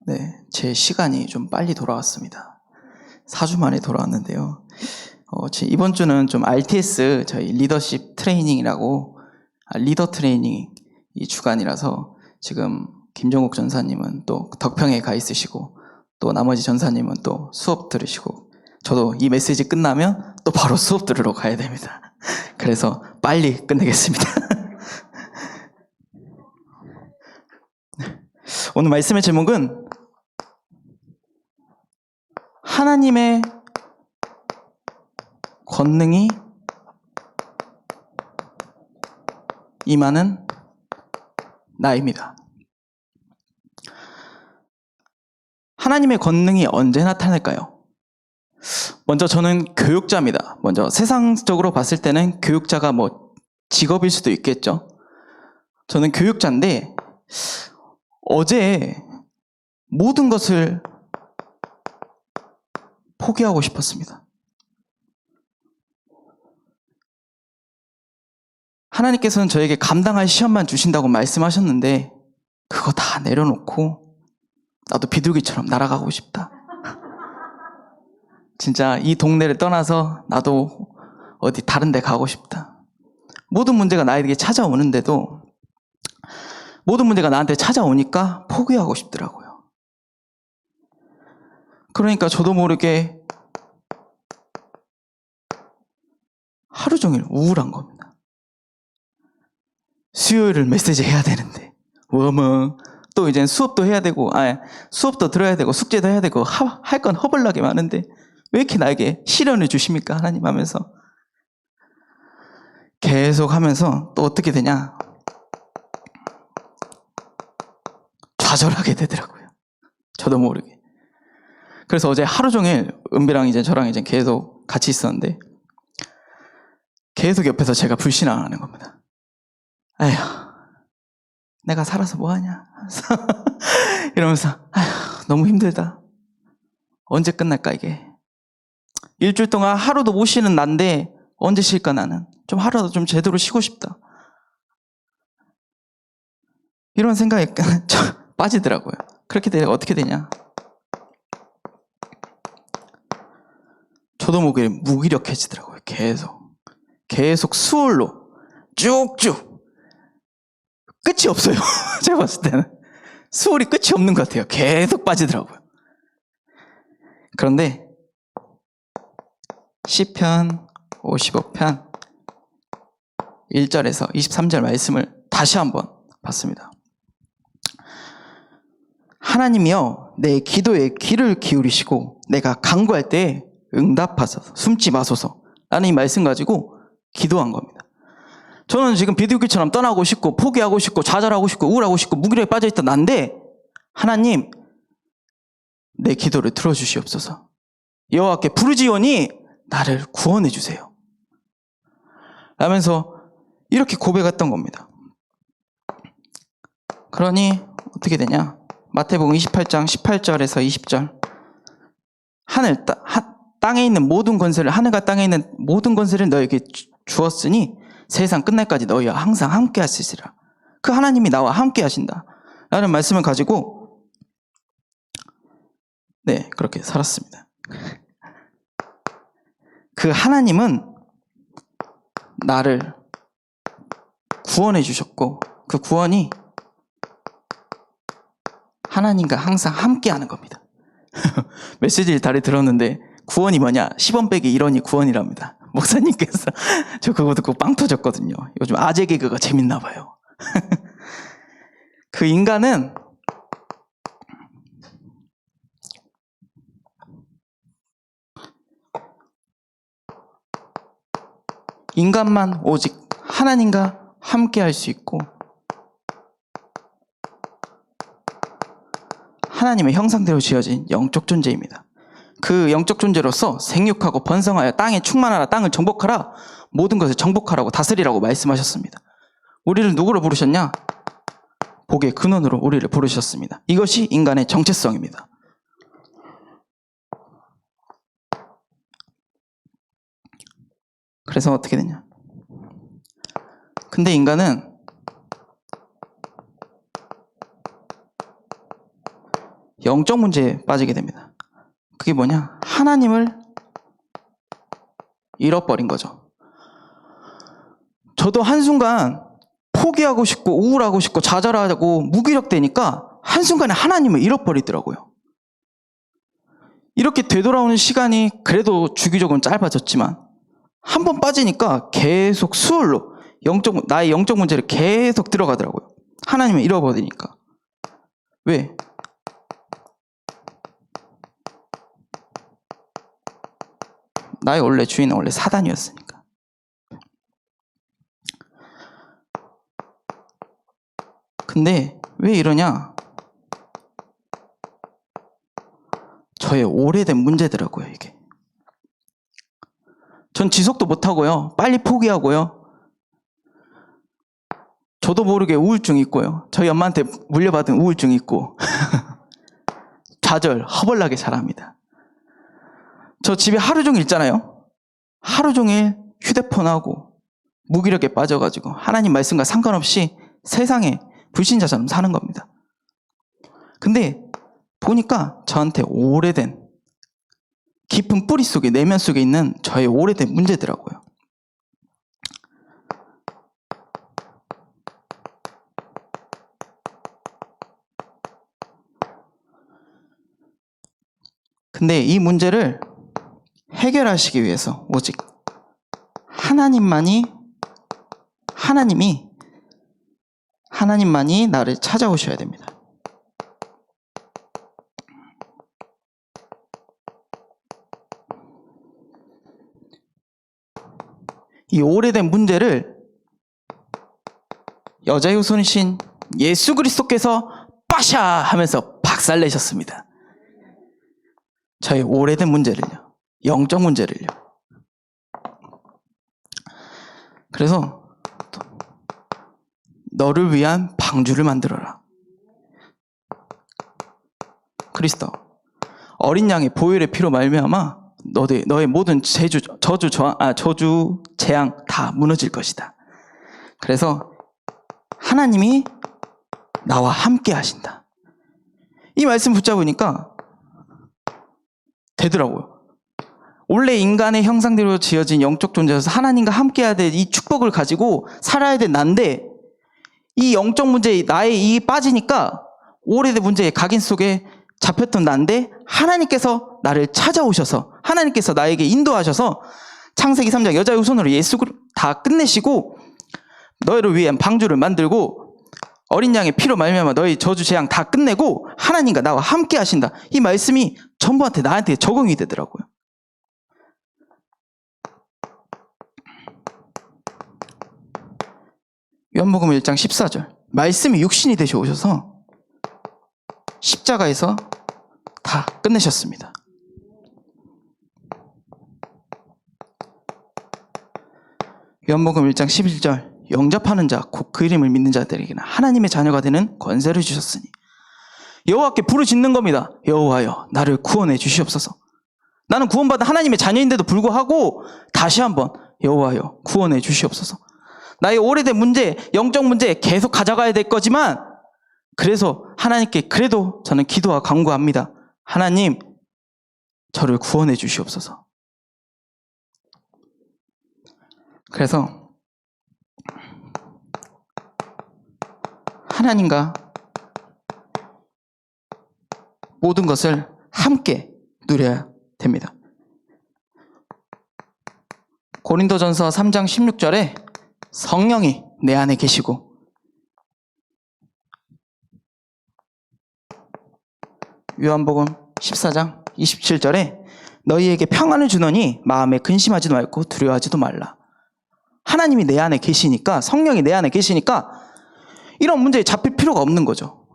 네. 제 시간이 좀 빨리 돌아왔습니다. 4주 만에 돌아왔는데요. 이번 주는 좀 RTS, 저희 리더십 트레이닝이라고, 리더 트레이닝 이 주간이라서 지금 김종국 전사님은 또 덕평에 가 있으시고, 또 나머지 전사님은 또 수업 들으시고, 저도 이 메시지 끝나면 또 바로 수업 들으러 가야 됩니다. 그래서 빨리 끝내겠습니다. 오늘 말씀의 제목은 하나님의 권능이 임하는 나입니다. 하나님의 권능이 언제 나타날까요? 먼저 저는 교육자입니다. 먼저 세상적으로 봤을 때는 교육자가 직업일 수도 있겠죠. 저는 교육자인데 어제 모든 것을 포기하고 싶었습니다. 하나님께서는 저에게 감당할 시험만 주신다고 말씀하셨는데 그거 다 내려놓고 나도 비둘기처럼 날아가고 싶다. 진짜 이 동네를 떠나서 나도 어디 다른 데 가고 싶다. 모든 문제가 나에게 찾아오는데도 모든 문제가 나한테 찾아오니까 포기하고 싶더라고요. 그러니까 저도 모르게 하루 종일 우울한 겁니다. 수요일을 메시지 해야 되는데 또 이젠 수업도 해야 되고 수업도 들어야 되고 숙제도 해야 되고 할 건 허벌나게 많은데 왜 이렇게 나에게 시련을 주십니까 하나님 하면서 계속 하면서 또 어떻게 되냐, 좌절하게 되더라고요. 저도 모르게. 그래서 어제 하루 종일 은비랑 저랑 계속 같이 있었는데 계속 옆에서 제가 불신앙하는 겁니다. 아휴, 내가 살아서 뭐하냐 이러면서 아휴, 너무 힘들다. 언제 끝날까 이게. 일주일 동안 하루도 못 쉬는 난데 언제 쉴까 나는. 좀 하루라도 좀 제대로 쉬고 싶다. 이런 생각이 빠지더라고요. 그렇게 되면 어떻게 되냐. 저도 모르게 무기력해지더라고요. 계속 수월로 쭉쭉 끝이 없어요. 제가 봤을 때는 수월이 끝이 없는 것 같아요. 계속 빠지더라고요. 그런데 시편 55편 1절에서 23절 말씀을 다시 한번 봤습니다. 하나님이여 내 기도에 귀를 기울이시고 내가 간구할 때 응답하소서, 숨지 마소서 라는 이 말씀 가지고 기도한 겁니다. 저는 지금 비둘기처럼 떠나고 싶고 포기하고 싶고 좌절하고 싶고 우울하고 싶고 무기력에 빠져있던 난데 하나님 내 기도를 들어주시옵소서. 여호와께 부르짖으니 나를 구원해 주세요 라면서 이렇게 고백했던 겁니다. 그러니 어떻게 되냐, 마태복음 28장 18절에서 20절 땅에 있는 모든 권세를, 하늘과 땅에 있는 모든 권세를 너에게 주었으니 세상 끝날까지 너희와 항상 함께 하시리라. 그 하나님이 나와 함께 하신다 라는 말씀을 가지고 그렇게 살았습니다. 그 하나님은 나를 구원해 주셨고 그 구원이 하나님과 항상 함께 하는 겁니다. 메시지를 다리 들었는데 구원이 뭐냐? 10원 빼기 1원이 구원이랍니다. 목사님께서 저 그거 듣고 빵 터졌거든요. 요즘 아재 개그가 재밌나 봐요. 그 인간은 인간만 오직 하나님과 함께 할 수 있고 하나님의 형상대로 지어진 영적 존재입니다. 그 영적 존재로서 생육하고 번성하여 땅에 충만하라, 땅을 정복하라, 모든 것을 정복하라고 다스리라고 말씀하셨습니다. 우리를 누구로 부르셨냐? 복의 근원으로 우리를 부르셨습니다. 이것이 인간의 정체성입니다. 그래서 어떻게 되냐? 근데 인간은 영적 문제에 빠지게 됩니다. 그게 뭐냐? 하나님을 잃어버린 거죠. 저도 한순간 포기하고 싶고 우울하고 싶고 좌절하고 무기력되니까 한순간에 하나님을 잃어버리더라고요. 이렇게 되돌아오는 시간이 그래도 주기적으로 짧아졌지만 한 번 빠지니까 계속 수월로 나의 영적 문제를 계속 들어가더라고요. 하나님을 잃어버리니까. 왜? 나의 원래 주인은 원래 사단이었으니까. 근데 왜 이러냐? 저의 오래된 문제더라고요, 이게. 전 지속도 못하고요. 빨리 포기하고요. 저도 모르게 우울증이 있고요. 저희 엄마한테 물려받은 우울증이 있고 좌절, 허벌나게 잘합니다. 저 집에 하루 종일 있잖아요. 하루 종일 휴대폰하고 무기력에 빠져가지고 하나님 말씀과 상관없이 세상에 불신자처럼 사는 겁니다. 근데 보니까 저한테 오래된 깊은 뿌리 속에, 내면 속에 있는 저의 오래된 문제더라고요. 근데 이 문제를 해결하시기 위해서 오직 하나님만이 나를 찾아오셔야 됩니다. 이 오래된 문제를 여자의 후손이신 예수 그리스도께서 빠샤 하면서 박살내셨습니다. 저의 오래된 문제를요. 영적 문제를요. 그래서 너를 위한 방주를 만들어라. 그리스도 어린 양의 보혈의 피로 말미암아 너의 모든 저주, 재앙 다 무너질 것이다. 그래서 하나님이 나와 함께 하신다. 이 말씀 붙잡으니까 되더라고요. 원래 인간의 형상대로 지어진 영적 존재여서 하나님과 함께 해야 될 이 축복을 가지고 살아야 될 난데 이 영적 문제에 나의 이 빠지니까 오래된 문제의 각인 속에 잡혔던 난데 하나님께서 나를 찾아오셔서 하나님께서 나에게 인도하셔서 창세기 3장 여자의 후손으로 예수 다 끝내시고 너희를 위한 방주를 만들고 어린 양의 피로 말미암아 너희 저주 재앙 다 끝내고 하나님과 나와 함께 하신다. 이 말씀이 전부한테 나한테 적용이 되더라고요. 요한복음 1장 14절 말씀이 육신이 되셔 오셔서 십자가에서 다 끝내셨습니다. 요한복음 1장 11절 영접하는 자 곧 그 이름을 믿는 자들에게는 하나님의 자녀가 되는 권세를 주셨으니 여호와께 부르짖는 겁니다. 여호와여 나를 구원해 주시옵소서. 나는 구원받은 하나님의 자녀인데도 불구하고 다시 한번 여호와여 구원해 주시옵소서. 나의 오래된 문제, 영적 문제 계속 가져가야 될 거지만 그래서 하나님께 그래도 저는 기도와 간구합니다. 하나님 저를 구원해 주시옵소서. 그래서 하나님과 모든 것을 함께 누려야 됩니다. 고린도전서 3장 16절에 성령이 내 안에 계시고 요한복음 14장 27절에 너희에게 평안을 주노니 마음에 근심하지도 말고 두려워하지도 말라. 하나님이 내 안에 계시니까 성령이 내 안에 계시니까 이런 문제에 잡힐 필요가 없는 거죠.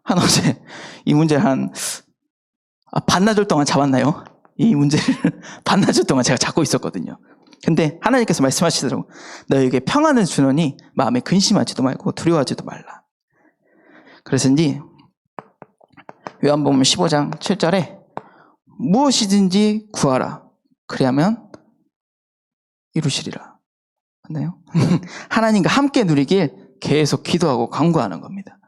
어제 이 문제를 반나절 동안 잡았나요? 이 문제를 반나절 동안 제가 잡고 있었거든요. 근데 하나님께서 말씀하시더라고요. 너에게 평안을 주노니 마음에 근심하지도 말고 두려워하지도 말라. 그래서인지 요한복음 15장 7절에 무엇이든지 구하라. 그리하면 이루시리라. 맞나요? 하나님과 함께 누리길 계속 기도하고 간구하는 겁니다.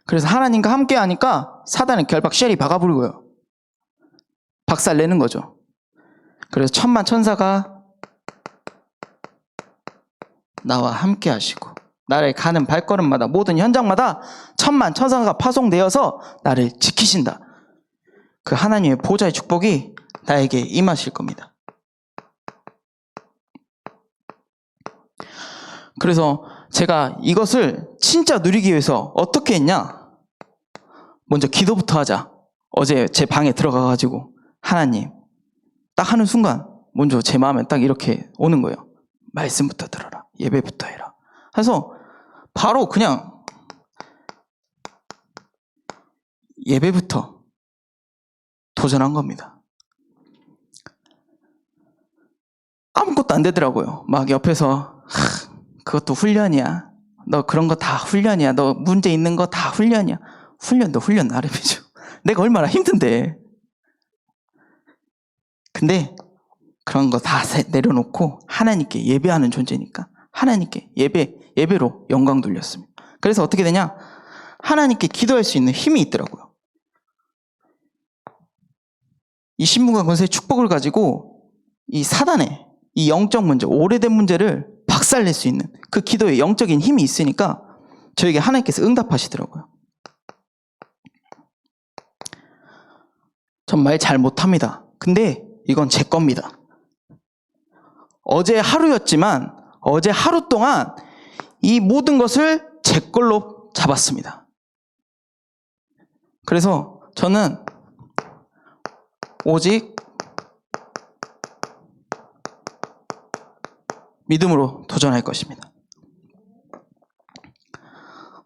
그래서 하나님과 함께 하니까 사단은 결박 쉘이 박아버리고요. 박살 내는 거죠. 그래서 천만 천사가 나와 함께 하시고 나를 가는 발걸음마다 모든 현장마다 천만 천사가 파송되어서 나를 지키신다. 그 하나님의 보좌의 축복이 나에게 임하실 겁니다. 그래서 제가 이것을 진짜 누리기 위해서 어떻게 했냐? 먼저 기도부터 하자. 어제 제 방에 들어가가지고 하나님 딱 하는 순간 먼저 제 마음에 딱 이렇게 오는 거예요. 말씀부터 들어라. 예배부터 해라. 그래서 바로 그냥 예배부터 도전한 겁니다. 아무것도 안 되더라고요. 막 옆에서 그것도 훈련이야. 너 그런 거 다 훈련이야. 너 문제 있는 거 다 훈련이야. 훈련도 훈련 나름이죠. 내가 얼마나 힘든데. 근데 그런 거 다 내려놓고 하나님께 예배하는 존재니까 하나님께 예배로 영광 돌렸습니다. 그래서 어떻게 되냐? 하나님께 기도할 수 있는 힘이 있더라고요. 이 신분과 권세의 축복을 가지고 이 사단의 이 영적 문제, 오래된 문제를 박살낼 수 있는 그 기도에 영적인 힘이 있으니까 저에게 하나님께서 응답하시더라고요. 전 말 잘 못합니다. 근데 이건 제 겁니다. 어제 하루였지만 어제 하루 동안 이 모든 것을 제 걸로 잡았습니다. 그래서 저는 오직 믿음으로 도전할 것입니다.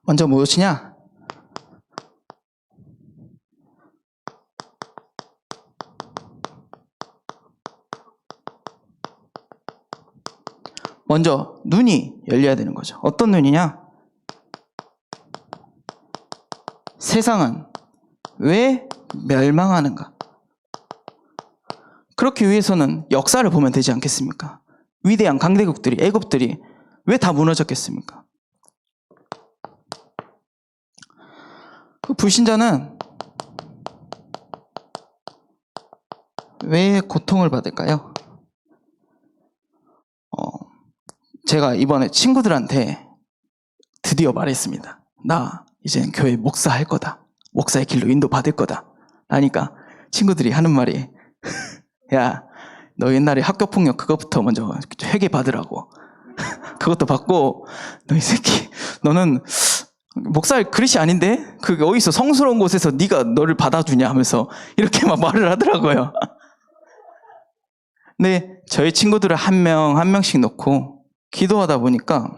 먼저 무엇이냐? 먼저 눈이 열려야 되는 거죠. 어떤 눈이냐? 세상은 왜 멸망하는가? 그렇기 위해서는 역사를 보면 되지 않겠습니까? 위대한 강대국들이, 애국들이 왜 다 무너졌겠습니까? 그 불신자는 왜 고통을 받을까요? 제가 이번에 친구들한테 드디어 말했습니다. 나 이제 교회 목사할 거다. 목사의 길로 인도받을 거다. 하니까 친구들이 하는 말이 야, 너 옛날에 학교폭력 그것부터 먼저 회개 받으라고. 그것도 받고 너 이 새끼 너는 목사할 그릇이 아닌데? 그게 어디서 성스러운 곳에서 네가 너를 받아주냐 하면서 이렇게 막 말을 하더라고요. 근데 저희 친구들을 한 명 한 명씩 놓고 기도하다 보니까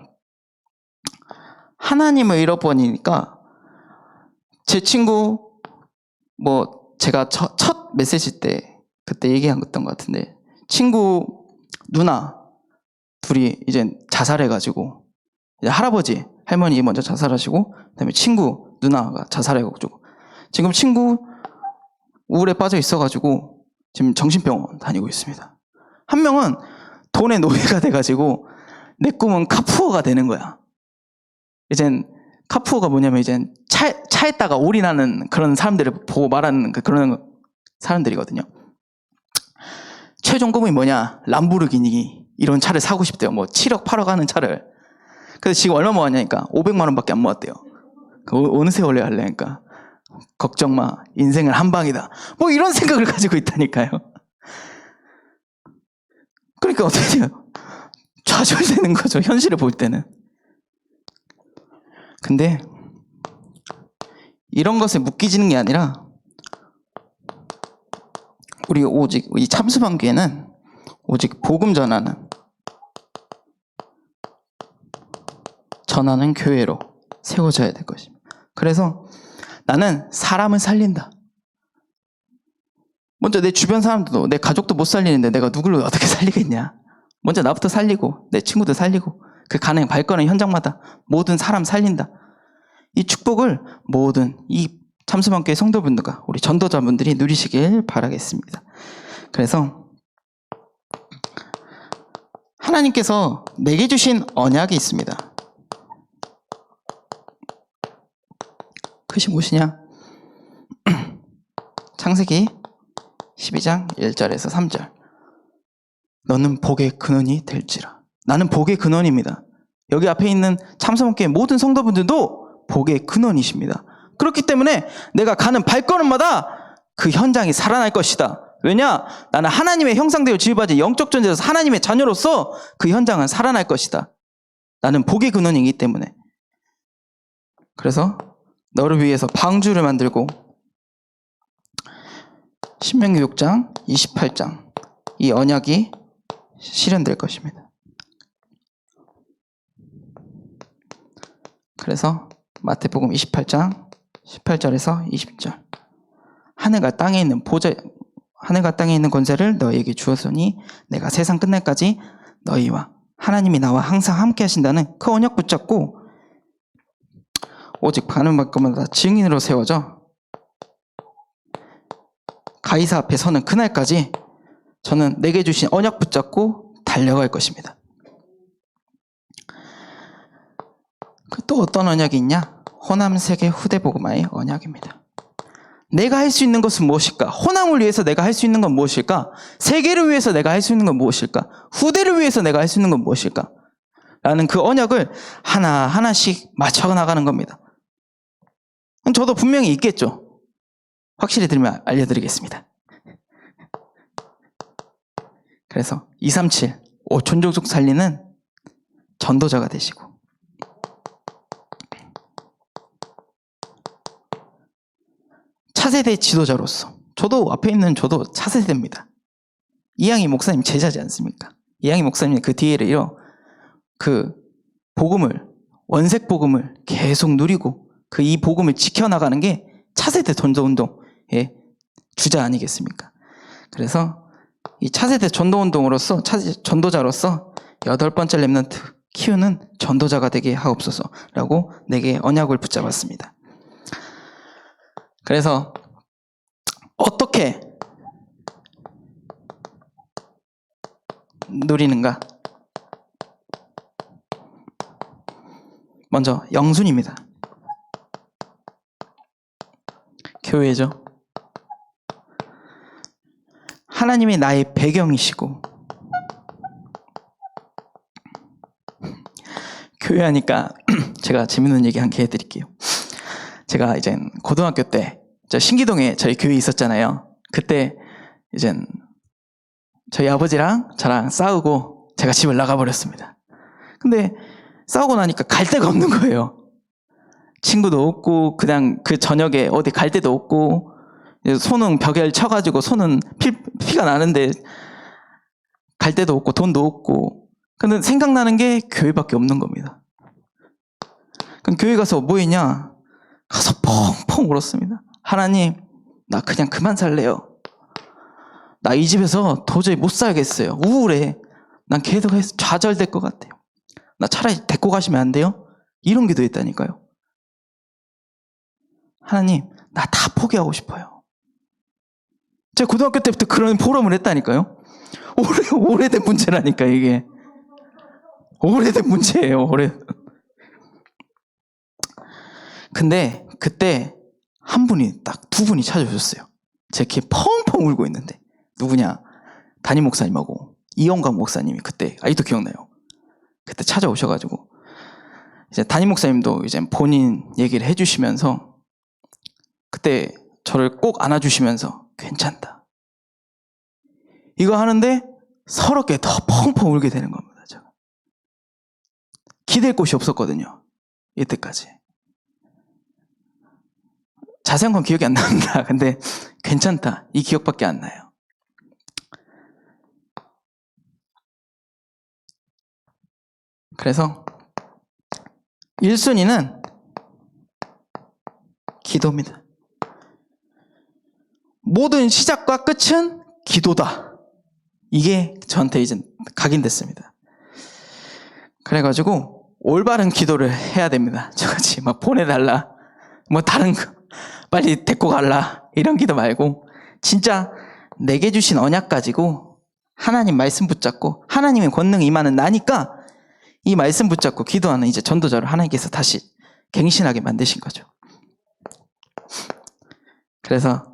하나님을 잃어버리니까 제 친구 제가 첫 메시지 때 그때 얘기한 것 같은데 친구 누나 둘이 이제 자살해가지고 이제 할아버지 할머니 먼저 자살하시고 그다음에 친구 누나가 자살해가지고 지금 친구 우울에 빠져 있어가지고 지금 정신병원 다니고 있습니다. 한 명은 돈의 노예가 돼가지고 내 꿈은 카푸어가 되는 거야. 이젠 카푸어가 뭐냐면 이젠 차에다가 올인하는 그런 사람들을 보고 말하는 그런 사람들이거든요. 최종 꿈이 뭐냐? 람보르기니 이런 차를 사고 싶대요. 7억 8억 하는 차를. 그래서 지금 얼마 모았냐니까 500만 원밖에 안 모았대요. 어느 세월에 하려니까 걱정 마, 인생은 한 방이다. 이런 생각을 가지고 있다니까요. 그러니까 어떻게 돼요? 좌절되는 거죠. 현실을 볼 때는. 근데 이런 것에 묶이지는 게 아니라 우리 오직 이 참수반교회는 오직 복음 전하는 교회로 세워져야 될 것입니다. 그래서 나는 사람을 살린다. 먼저 내 주변 사람들도 내 가족도 못 살리는데 내가 누구를 어떻게 살리겠냐. 먼저 나부터 살리고 내 친구들 살리고 그 가는 발걸음 현장마다 모든 사람 살린다. 이 축복을 모든 이 참수반교회 성도분들과 우리 전도자분들이 누리시길 바라겠습니다. 그래서 하나님께서 내게 주신 언약이 있습니다. 그것이 무엇이냐? 창세기 12장 1절에서 3절. 너는 복의 근원이 될지라. 나는 복의 근원입니다. 여기 앞에 있는 참사목교의 모든 성도분들도 복의 근원이십니다. 그렇기 때문에 내가 가는 발걸음마다 그 현장이 살아날 것이다. 왜냐? 나는 하나님의 형상되어 지음받은 영적 존재로서 하나님의 자녀로서 그 현장은 살아날 것이다. 나는 복의 근원이기 때문에. 그래서 너를 위해서 방주를 만들고 신명기 6장 28장 이 언약이 실현될 것입니다. 그래서 마태복음 28장 18절에서 20절. 하늘과 땅에 있는 권세를 너희에게 주었으니 내가 세상 끝날까지 너희와 하나님이 나와 항상 함께 하신다는 그 언약 붙잡고 오직 가는 곳마다 증인으로 세워져 가이사 앞에 서는 그날까지 저는 내게 주신 언약 붙잡고 달려갈 것입니다. 또 어떤 언약이 있냐? 호남세계 후대복음화의 언약입니다. 내가 할 수 있는 것은 무엇일까? 호남을 위해서 내가 할 수 있는 건 무엇일까? 세계를 위해서 내가 할 수 있는 건 무엇일까? 후대를 위해서 내가 할 수 있는 건 무엇일까? 라는 그 언약을 하나하나씩 맞춰 나가는 겁니다. 저도 분명히 있겠죠. 확실히 들으면 알려드리겠습니다. 그래서 237 5촌족족 살리는 전도자가 되시고 차세대 지도자로서 저도 앞에 있는 저도 차세대입니다. 이양희 목사님 제자지 않습니까? 이양희 목사님 그 뒤에를 이어 그 복음을 원색 복음을 계속 누리고 그 이 복음을 지켜나가는 게 차세대 전도운동의 주자 아니겠습니까? 그래서 이 차세대 전도운동으로서 전도자로서 8번째 렘넌트 키우는 전도자가 되게 하옵소서라고 내게 언약을 붙잡았습니다. 그래서 어떻게 누리는가? 먼저 영순입니다. 교회죠. 하나님이 나의 배경이시고 교회하니까 제가 재밌는 얘기 한 개 해드릴게요. 제가 이제 고등학교 때 저 신기동에 저희 교회 있었잖아요. 그때 이제 저희 아버지랑 저랑 싸우고 제가 집을 나가버렸습니다. 근데 싸우고 나니까 갈 데가 없는 거예요. 친구도 없고 그냥 그 저녁에 어디 갈 데도 없고 손은 벽에 쳐가지고 손은 피가 나는데 갈 데도 없고 돈도 없고 근데 생각나는 게 교회밖에 없는 겁니다. 그럼 교회 가서 뭐 했냐? 가서 펑펑 울었습니다. 하나님, 나 그냥 그만 살래요. 나 이 집에서 도저히 못 살겠어요. 우울해. 난 계속 좌절될 것 같아요. 나 차라리 데리고 가시면 안 돼요? 이런 기도했다니까요. 하나님, 나 다 포기하고 싶어요. 제가 고등학교 때부터 그런 포럼을 했다니까요. 오래된 문제라니까 이게. 오래된 문제예요. 근데 그때 한 분이 딱 두 분이 찾아오셨어요. 제 귀에 펑펑 울고 있는데 누구냐? 담임 목사님하고 이영광 목사님이 그때 아직도 기억나요. 그때 찾아오셔가지고 이제 담임 목사님도 이제 본인 얘기를 해주시면서 그때 저를 꼭 안아주시면서 괜찮다. 이거 하는데 서럽게 더 펑펑 울게 되는 겁니다. 제가. 기댈 곳이 없었거든요. 이때까지. 자세한 건 기억이 안 납니다. 근데 괜찮다. 이 기억밖에 안 나요. 그래서 1순위는 기도입니다. 모든 시작과 끝은 기도다. 이게 저한테 이제 각인됐습니다. 그래가지고 올바른 기도를 해야 됩니다. 저같이 막 보내달라. 뭐 다른 거 빨리 데리고 갈라. 이런 기도 말고 진짜 내게 주신 언약 가지고 하나님 말씀 붙잡고 하나님의 권능 임하는 나니까 이 말씀 붙잡고 기도하는 이제 전도자로 하나님께서 다시 갱신하게 만드신 거죠. 그래서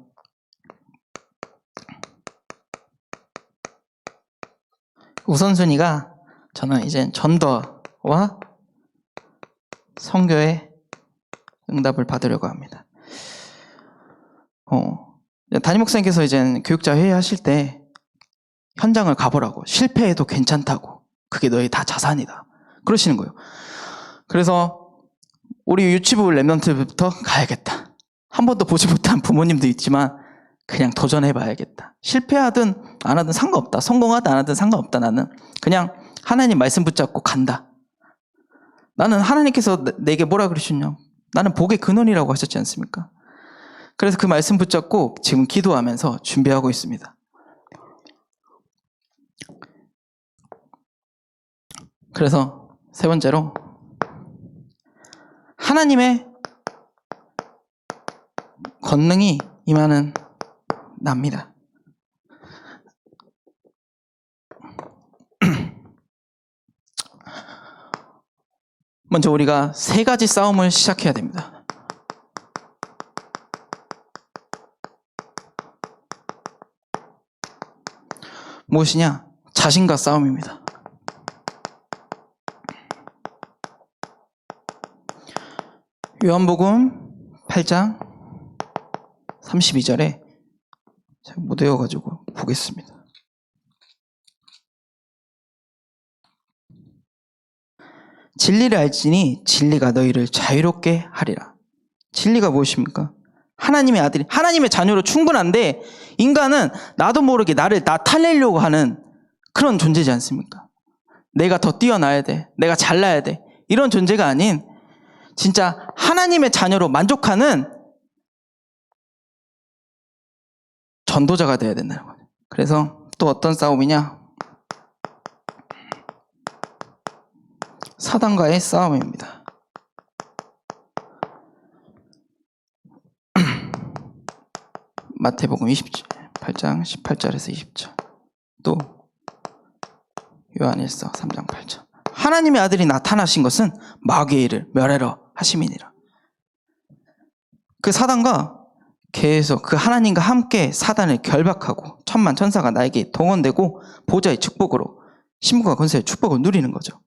우선순위가 저는 이제 전도와 선교의 응답을 받으려고 합니다. 담임 목사님께서 이제 교육자 회의하실 때 현장을 가보라고, 실패해도 괜찮다고, 그게 너희 다 자산이다, 그러시는 거예요. 그래서 우리 유치부 랩런트부터 가야겠다. 한 번도 보지 못한 부모님도 있지만 그냥 도전해봐야겠다. 실패하든 안 하든 상관없다. 성공하든 안 하든 상관없다. 나는 그냥 하나님 말씀 붙잡고 간다. 나는 하나님께서 내게 뭐라 그러셨냐? 나는 복의 근원이라고 하셨지 않습니까? 그래서 그 말씀 붙잡고 지금 기도하면서 준비하고 있습니다. 그래서 세 번째로 하나님의 권능이 임하는 납니다. 먼저 우리가 세 가지 싸움을 시작해야 됩니다. 무엇이냐? 자신과 싸움입니다. 요한복음 8장 32절에 제가 못 외워가지고 보겠습니다. 진리를 알지니 진리가 너희를 자유롭게 하리라. 진리가 무엇입니까? 하나님의 아들이, 하나님의 자녀로 충분한데 인간은 나도 모르게 나를 나타내려고 하는 그런 존재지 않습니까? 내가 더 뛰어나야 돼, 내가 잘나야 돼, 이런 존재가 아닌 진짜 하나님의 자녀로 만족하는 전도자가 되어야 된다는 거예요. 그래서 또 어떤 싸움이냐? 사단과의 싸움입니다. 마태복음 28장 18절에서 20절, 또 요한일서 3장 8절. 하나님의 아들이 나타나신 것은 마귀의 일을 멸하러 하심이니라. 그 사단과 계속 그 하나님과 함께 사단을 결박하고 천만 천사가 나에게 동원되고 보좌의 축복으로, 신부가 권세의 축복을 누리는 거죠.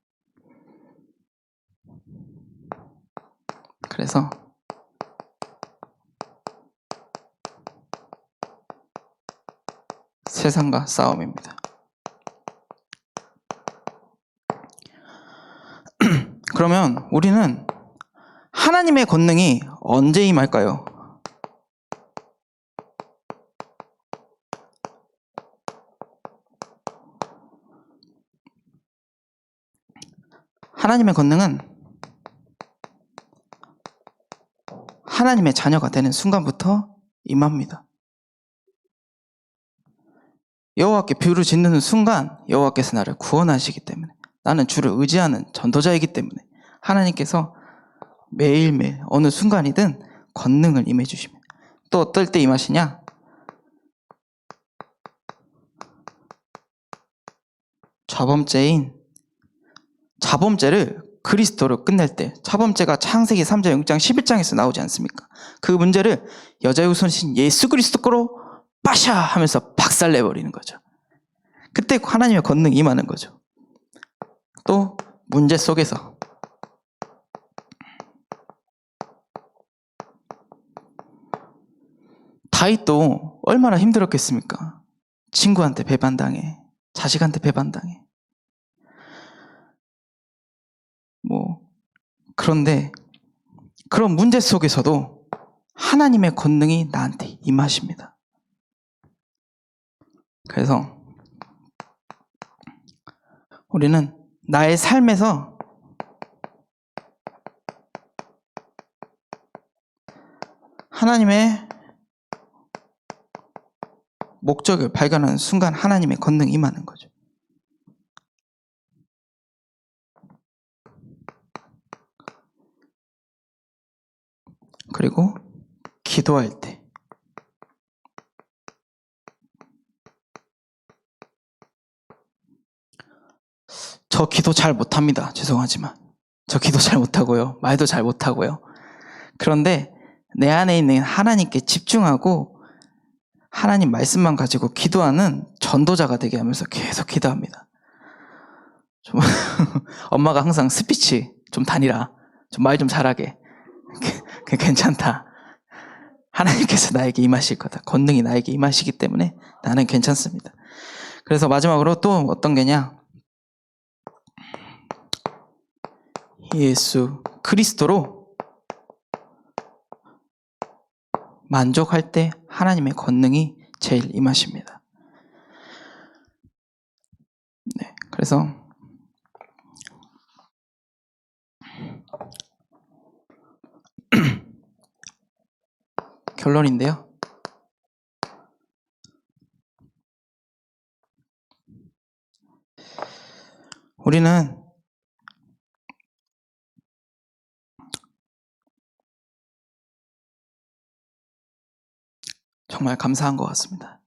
그래서 세상과 싸움입니다. 그러면 우리는 하나님의 권능이 언제 임할까요? 하나님의 권능은 하나님의 자녀가 되는 순간부터 임합니다. 여호와께 뷰를 짓는 순간 여호와께서 나를 구원하시기 때문에, 나는 주를 의지하는 전도자이기 때문에 하나님께서 매일매일 어느 순간이든 권능을 임해 주십니다. 또 어떨 때 임하시냐? 자범죄를 그리스도로 끝낼 때, 자범죄가 창세기 3장, 6장, 11장에서 나오지 않습니까? 그 문제를 여자의 우선신 예수 그리스도로 빠샤 하면서 박살내버리는 거죠. 그때 하나님의 권능이 임하는 거죠. 또 문제 속에서 다윗도 얼마나 힘들었겠습니까? 친구한테 배반당해, 자식한테 배반당해. 그런데 그런 문제 속에서도 하나님의 권능이 나한테 임하십니다. 그래서 우리는 나의 삶에서 하나님의 목적을 발견하는 순간 하나님의 권능이 임하는 거죠. 그리고 기도할 때 저 기도 잘 못합니다. 죄송하지만 저 기도 잘 못하고요, 말도 잘 못하고요. 그런데 내 안에 있는 하나님께 집중하고 하나님 말씀만 가지고 기도하는 전도자가 되게 하면서 계속 기도합니다. 좀 엄마가 항상 스피치 좀 다니라, 좀 말 좀 잘하게, 괜찮다. 하나님께서 나에게 임하실 거다. 권능이 나에게 임하시기 때문에 나는 괜찮습니다. 그래서 마지막으로 또 어떤 게냐, 예수 그리스도로 만족할 때 하나님의 권능이 제일 임하십니다. 네, 그래서 결론인데요. 우리는 정말 감사한 것 같습니다.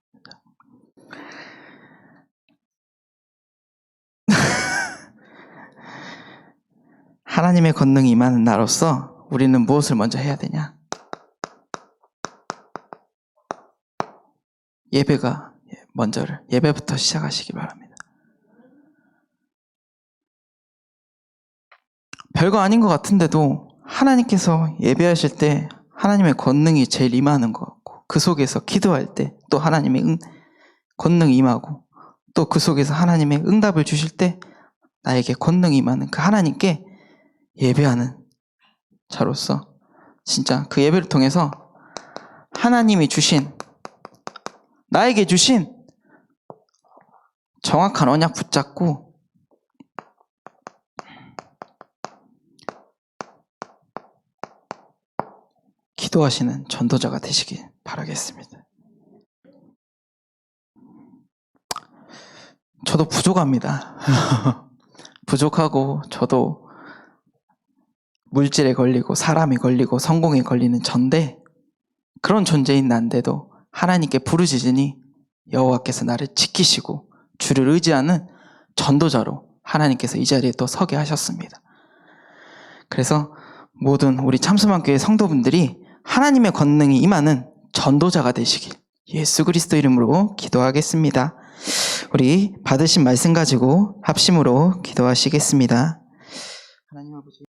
하나님의 권능이 임하는 나로서 우리는 무엇을 먼저 해야 되냐? 예배가 먼저를, 예배부터 시작하시기 바랍니다. 별거 아닌 것 같은데도 하나님께서 예배하실 때 하나님의 권능이 제일 임하는 것 같고, 그 속에서 기도할 때 또 하나님의 권능이 임하고, 또 그 속에서 하나님의 응답을 주실 때 나에게 권능이 임하는 그 하나님께 예배하는 자로서 진짜 그 예배를 통해서 하나님이 주신, 나에게 주신 정확한 언약 붙잡고 기도하시는 전도자가 되시길 바라겠습니다. 저도 부족합니다. 부족하고 저도 물질에 걸리고 사람에 걸리고 성공에 걸리는 전데, 그런 존재인 난데도 하나님께 부르짖으니 여호와께서 나를 지키시고 주를 의지하는 전도자로 하나님께서 이 자리에 또 서게 하셨습니다. 그래서 모든 우리 참소만교회 성도분들이 하나님의 권능이 임하는 전도자가 되시길 예수 그리스도 이름으로 기도하겠습니다. 우리 받으신 말씀 가지고 합심으로 기도하시겠습니다. 하나님 아버지.